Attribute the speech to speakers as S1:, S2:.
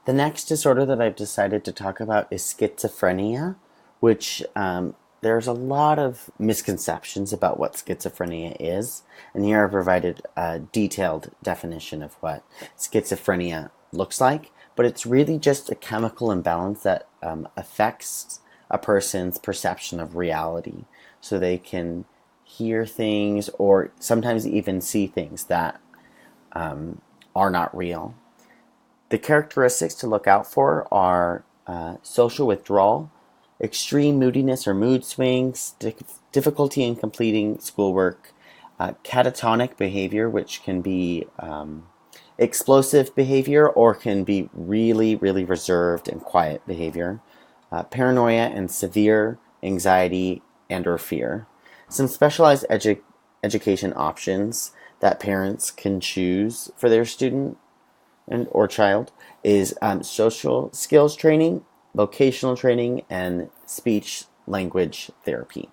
S1: The next disorder that I've decided to talk about is schizophrenia, which there's a lot of misconceptions about what schizophrenia is. And here I've provided a detailed definition of what schizophrenia looks like. But it's really just a chemical imbalance that affects a person's perception of reality. So they can hear things or sometimes even see things that are not real. The characteristics to look out for are social withdrawal, extreme moodiness or mood swings, difficulty in completing schoolwork, catatonic behavior, which can be explosive behavior or can be really, really reserved and quiet behavior, paranoia and severe anxiety and or fear. Some specialized education options that parents can choose for their student and or child is social skills training, vocational training, and speech language therapy.